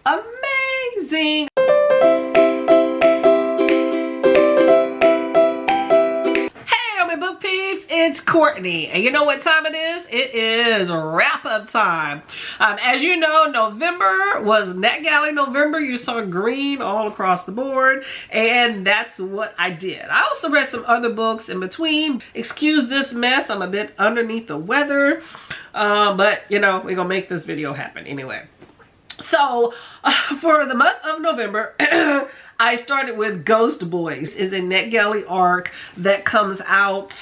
amazing. Book peeps, it's Courtney, and you know what time it is? It is wrap-up time. As you know, November was NetGalley November. You saw green all across the board, and that's what I did. I also read some other books in between. Excuse this mess, I'm a bit underneath the weather, but you know, we're gonna make this video happen anyway. So for the month of November, I started with Ghost Boys. It's a NetGalley arc that comes out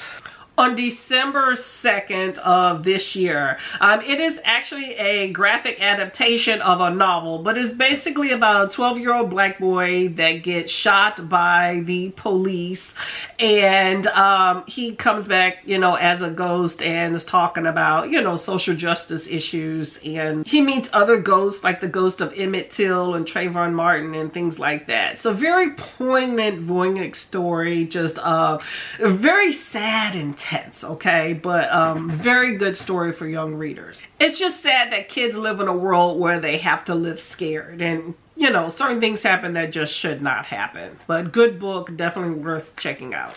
on December 2nd of this year. It is actually a graphic adaptation of a novel, but it's basically about a 12-year-old black boy that gets shot by the police, and he comes back, you know, as a ghost and is talking about, you know, social justice issues, and he meets other ghosts like the ghost of Emmett Till and Trayvon Martin and things like that. So very poignant Voynich story, just very sad and tense, okay, but very good story for young readers. It's just sad that kids live in a world where they have to live scared, and you know, certain things happen that just should not happen. But good book, definitely worth checking out.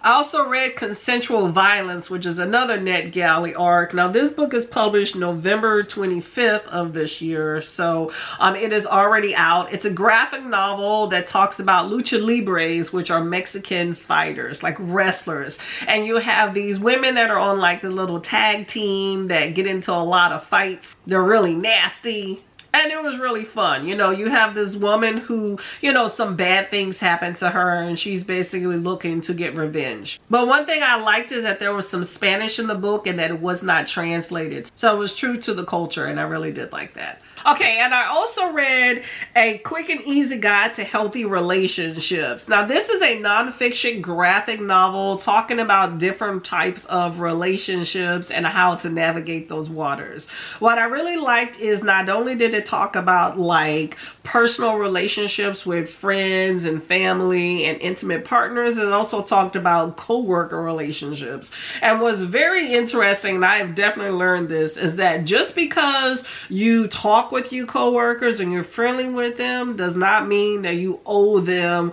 I also read Consensual Violence, which is another NetGalley arc. Now this book is published November 25th of this year, so it is already out. It's a graphic novel that talks about lucha libres, which are Mexican fighters, like wrestlers. And you have these women that are on like the little tag team that get into a lot of fights. They're really nasty. And it was really fun. You know, you have this woman who, you know, some bad things happen to her and she's basically looking to get revenge. But one thing I liked is that there was some Spanish in the book and that it was not translated. So it was true to the culture, and I really did like that. Okay, and I also read A Quick and Easy Guide to Healthy Relationships. Now this is a nonfiction graphic novel talking about different types of relationships and how to navigate those waters. What I really liked is not only did it talk about like personal relationships with friends and family and intimate partners, it also talked about co-worker relationships. And what's very interesting, and I have definitely learned this, is that just because you talk with your co-workers and you're friendly with them does not mean that you owe them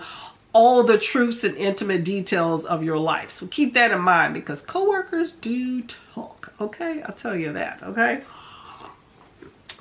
all the truths and intimate details of your life. So keep that in mind, because co-workers do talk, okay? I'll tell you that, okay?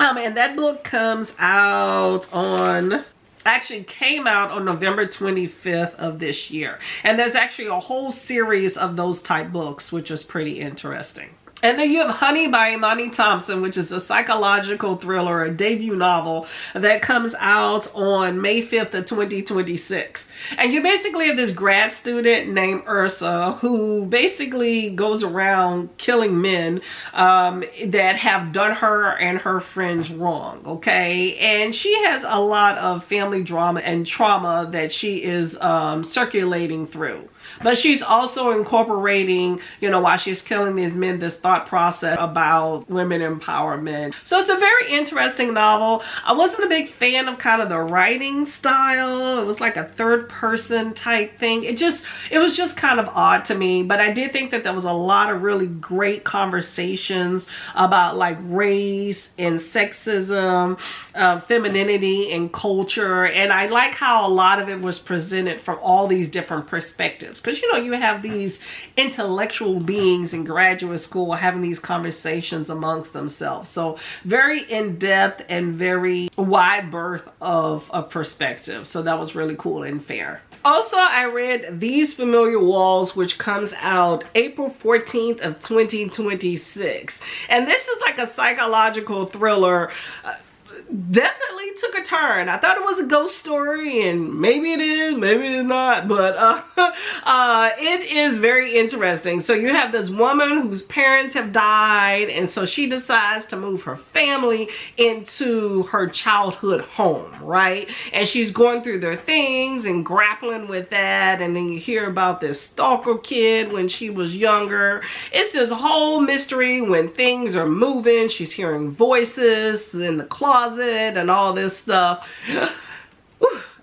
And that book comes out on, actually came out on November 25th of this year. And there's actually a whole series of those type books, which is pretty interesting. And then you have Honey by Imani Thompson, which is a psychological thriller, a debut novel that comes out on May 5th of 2026. And you basically have this grad student named Ursa who basically goes around killing men that have done her and her friends wrong, okay? And she has a lot of family drama and trauma that she is circulating through. But she's also incorporating, you know, while she's killing these men, this thought process about women empowerment. So it's a very interesting novel. I wasn't a big fan of kind of the writing style. It was like a third person type thing. It was just kind of odd to me. But I did think that there was a lot of really great conversations about like race and sexism, femininity and culture. And I like how a lot of it was presented from all these different perspectives. Because, you know, you have these intellectual beings in graduate school having these conversations amongst themselves. So very in-depth and very wide berth of perspective. So that was really cool and fair. Also, I read These Familiar Walls, which comes out April 14th of 2026. And this is like a psychological thriller. Definitely took a turn. I thought it was a ghost story, and maybe it is, maybe it's not, but it is very interesting. So you have this woman whose parents have died, and so she decides to move her family into her childhood home, right? And she's going through their things and grappling with that, and then you hear about this stalker kid when she was younger. It's this whole mystery when things are moving. She's hearing voices in the closet and all this stuff.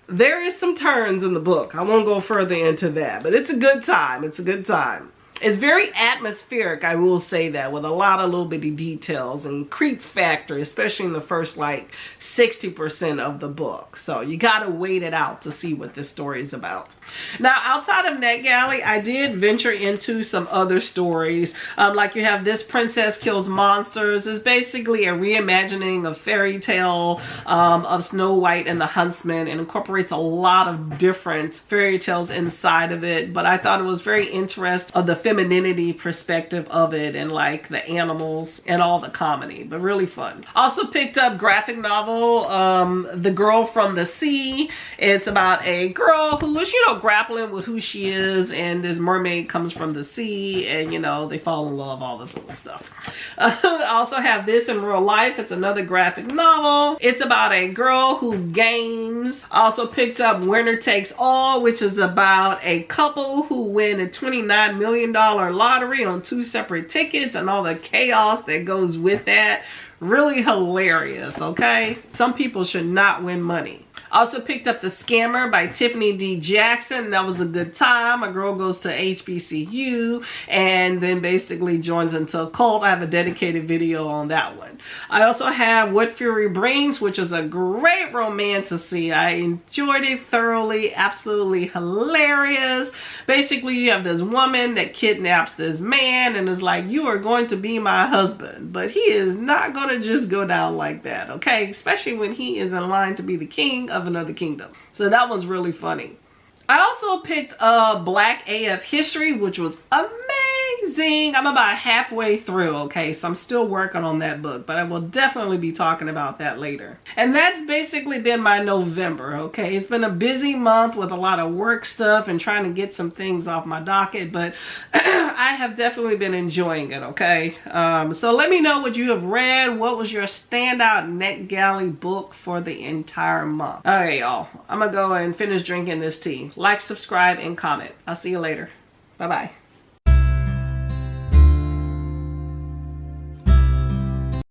There is some turns in the book. I won't go further into that, but it's a good time. It's a good time. It's very atmospheric, I will say that, with a lot of little bitty details and creep factor, especially in the first like 60% of the book. So you gotta wait it out to see what this story is about. Now, outside of NetGalley, I did venture into some other stories. Like you have This Princess Kills Monsters. It's basically a reimagining of fairy tale of Snow White and the Huntsman, and incorporates a lot of different fairy tales inside of it. But I thought it was very interesting of the femininity perspective of it, and like the animals and all the comedy, but really fun. Also picked up graphic novel The Girl from the Sea. It's about a girl who is, you know, grappling with who she is, and this mermaid comes from the sea, and you know, they fall in love, all this little stuff. I also have This in Real Life. It's another graphic novel. It's about a girl who games. Also picked up Winner Takes All, which is about a couple who win a $29 million lottery on 2 separate tickets and all the chaos that goes with that. Really hilarious, okay? Some people should not win money. Also picked up The Scammer by Tiffany D. Jackson. That was a good time. A girl goes to HBCU and then basically joins into a cult. I have a dedicated video on that one. I also have What Fury Brings, which is a great romantasy. I enjoyed it thoroughly. Absolutely hilarious. Basically, you have this woman that kidnaps this man and is like, you are going to be my husband. But he is not going to just go down like that, okay? Especially when he is in line to be the king of another kingdom. So that one's really funny. I also picked up Black AF History, which was amazing. I'm about halfway through, okay? So I'm still working on that book, but I will definitely be talking about that later. And that's basically been my November, okay? It's been a busy month with a lot of work stuff and trying to get some things off my docket, but I have definitely been enjoying it, okay? So let me know what you have read. What was your standout NetGalley book for the entire month? All right, y'all. I'm gonna go and finish drinking this tea. Like, subscribe, and comment. I'll see you later. Bye-bye.